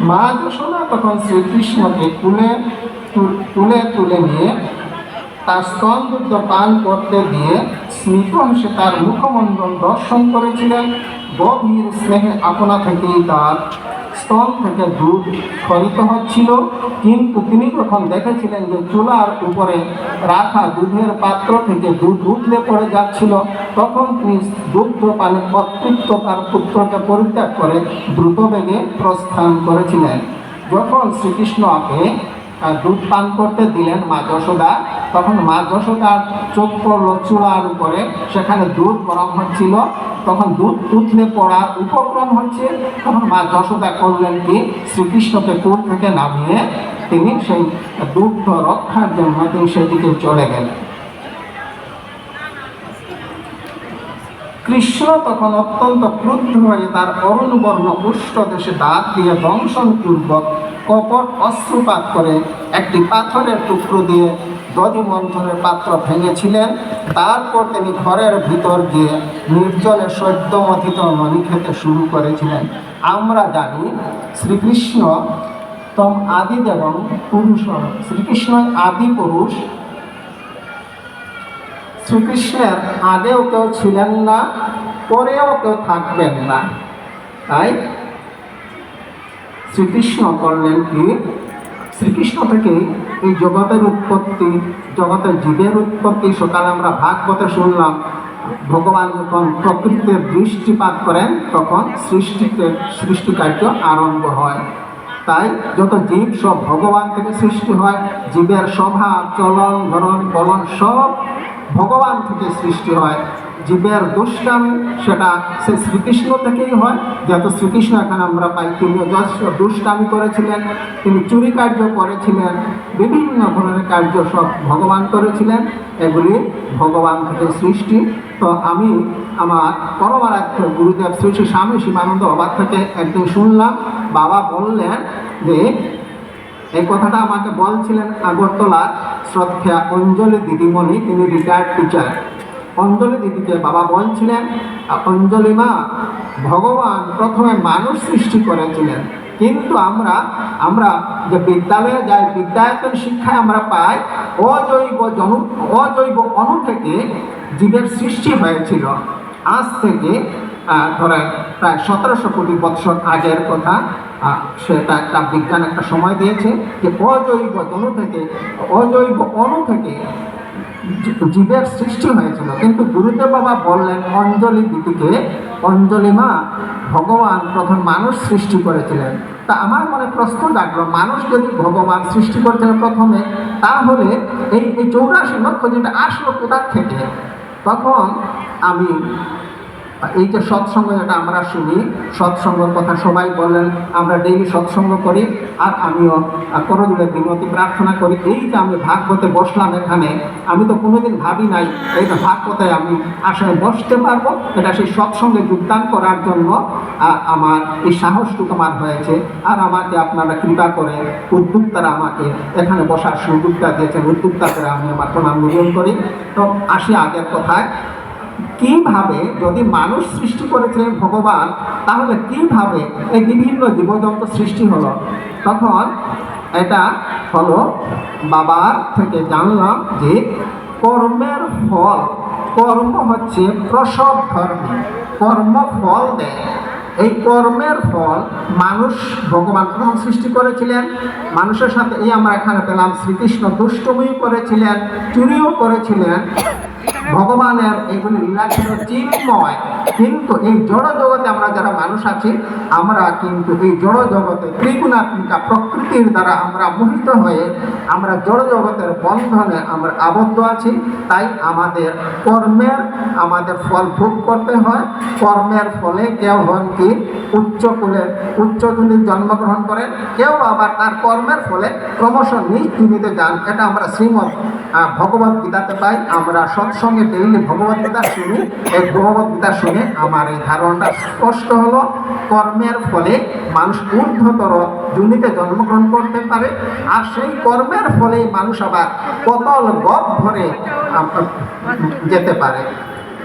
মা যশোদা তখন শ্রীকৃষ্ণকে তুলে তুলে নিয়ে তার স্তন দুগ্ধ পান করতে দিয়ে স্মিত হেসে তার মুখমণ্ডল দর্শন করেছিলেন। গভীর স্নেহে আপনা থেকেই তার স্তন থেকে দুধ স্খলিত হচ্ছিল, কিন্তু তিনি যখন দেখেছিলেন যে চুলার উপরে রাখা দুধের পাত্র থেকে দুধ উঠলে পড়ে যাচ্ছিল, তখন তিনি দুগ্ধ পানে অতৃপ্ত তার পুত্রকে পরিত্যাগ করে দ্রুত বেগে প্রস্থান করেছিলেন। যখন শ্রীকৃষ্ণকে দুধ পান করতে দিলেন মা যশোদা, তখন মা যশোদার চোখ পড়ল চুলার উপরে, সেখানে দুধ গরম হচ্ছিল, তখন দুধ উঠলে পড়ার উপক্রম হচ্ছে। তখন মা যশোদা করলেন কি, শ্রীকৃষ্ণকে কুল থেকে নামিয়ে তিনি সেই দুগ্ধ রক্ষার জন্য তিনি সেদিকে চলে গেলেন। কৃষ্ণ তখন অত্যন্ত ক্রুদ্ধ হয়ে তার অরুণবর্ণ উষ্ঠদেশে দাঁত দিয়ে দংশনপূর্বক কপট অশ্রুপাত করে একটি পাথরের টুকরো দিয়ে দধি মন্থনের পাত্র ভেঙেছিলেন। তারপর তিনি ঘরের ভিতর গিয়ে নির্জলে সদ্যমথিত ননি খেতে শুরু করেছিলেন। আমরা জানি শ্রীকৃষ্ণ তম আদি এবং পুরুষ, শ্রীকৃষ্ণ আদি পুরুষ। শ্রীকৃষ্ণের আগেও কেউ ছিলেন না, পরেও কেউ থাকবেন না। তাই শ্রীকৃষ্ণ করলেন কি, শ্রীকৃষ্ণ থেকে এই জগতের উৎপত্তি, জগতের জীবের উৎপত্তি। সকালে আমরা ভাগবতে শুনলাম, ভগবান যখন প্রকৃতিতে দৃষ্টিপাত করেন তখন সৃষ্টিকার্য আরম্ভ হয়। তাই যত জীব সব ভগবান থেকে সৃষ্টি হয়। জীবের স্বভাব, চলন, ধরন, বলন সব ভগবান থেকে সৃষ্টি হয়। জীবের দুষ্টামি সেটা সে শ্রীকৃষ্ণ থেকেই হয়। যেহেতু শ্রীকৃষ্ণ এখানে আমরা পাই, তিনি দুষ্টামি করেছিলেন, তিনি চুরি কার্য করেছিলেন, বিভিন্ন ধরনের কার্য সব ভগবান করেছিলেন, এগুলি ভগবান থেকে সৃষ্টি। তো আমি আমার পরমারাধ্য গুরুদেব শ্রী শ্রী স্বামী শিবানন্দ বাবার থেকে একদিন শুনলাম, বাবা বললেন যে এই কথাটা আমাকে বলছিলেন আগরতলার শ্রদ্ধা অঞ্জলি দিদিমণি, তিনি রিটায়ার্ড টিচার। অঞ্জলি দিদিকে বাবা বলছিলেন, অঞ্জলি মা, ভগবান প্রথমে মানুষ সৃষ্টি করেছিলেন, কিন্তু আমরা যে বিদ্যালয়ে যাই, বিদ্যায়তন শিক্ষায় আমরা পাই অজৈব অণু থেকে জীবের সৃষ্টি হয়েছিল। আজ থেকে ধরেন প্রায় 1700 কোটি বৎসর আগের কথা। সেটা একটা বিজ্ঞান একটা সময় দিয়েছে যে অজৈব অণু থেকে জীবের সৃষ্টি হয়েছিল। কিন্তু গুরুদেব বাবা বললেন অঞ্জলি দিদিকে, অঞ্জলি মা, ভগবান প্রথম মানুষ সৃষ্টি করেছিলেন। তা আমার মনে প্রশ্ন জাগলো, মানুষ যদি ভগবান সৃষ্টি করেছিলেন প্রথমে, তাহলে এই 84 লক্ষ যেটা আসলো কোথা থেকে? তখন আমি এই যে সৎসঙ্গ যেটা আমরা শুনি, সৎসঙ্গের কথা সবাই বলেন, আমরা ডেইলি সৎসঙ্গ করি, আর আমিও করজোড়ে বিনতি প্রার্থনা করি। এই যে আমি ভাগবতে বসলাম এখানে, আমি তো কোনোদিন ভাবি নাই এই যে ভাগবতে আমি আসলে বসতে পারবো। এটা সেই সৎসঙ্গে যোগদান করার জন্য আমার এই সাহসটুকু আমার হয়েছে। আর আমাকে আপনারা কৃপা করে উদ্যোক্তারা আমাকে এখানে বসার সুযোগটা দিয়েছেন, উদ্যোক্তাদের আমি আমার প্রণাম নিবেদন করি। তো আসি আগের কথায়, কিভাবে যদি মানুষ সৃষ্টি করেছিলেন ভগবান, তাহলে কিভাবে এই বিভিন্ন জীবজন্তু সৃষ্টি হলো? তখন এটা হলো বাবার থেকে জানলাম যে কর্মের ফল, কর্ম হচ্ছে প্রসব ধর্মী, কর্ম ফল দেয়। এই কর্মের ফল মানুষ ভগবান প্রথম সৃষ্টি করেছিলেন। মানুষের সাথে এই আমরা এখানে পেলাম শ্রীকৃষ্ণ দুষ্টমিও করেছিলেন, চুরিও করেছিলেন। ভগবানের এগুলি লীলা ছিল চিন্ময়। কিন্তু এই জড় জগতে আমরা যারা মানুষ আছি, আমরা কিন্তু এই জড় জগতে ত্রিগুণাত্মিকা প্রকৃতির দ্বারা আমরা মোহিত হয়ে আমরা জড় জগতের বন্ধনে আমরা আবদ্ধ আছি। তাই আমাদের ফল ভোগ করতে হয়। কর্মের ফলে কেউ হন কি উচ্চ কুলের জন্মগ্রহণ করেন, কেউ আবার তার কর্মের ফলে ক্রমশ নিজ ভূমিতে যান। এটা আমরা শ্রীমদ্ ভগবত গীতাতে পাই। আমরা সৎসঙ্গে ডেইলি ভগবত গীতা শুনি। এই ভগবত গীতা শুনে আমার এই ধারণাটা স্পষ্ট হলো, কর্মের ফলে মানুষ ঊর্ধ্বতর জুনিতে জন্মগ্রহণ করতে পারে, আর সেই কর্মের ফলে মানুষ আবার পতল গর্ভে যেতে পারে।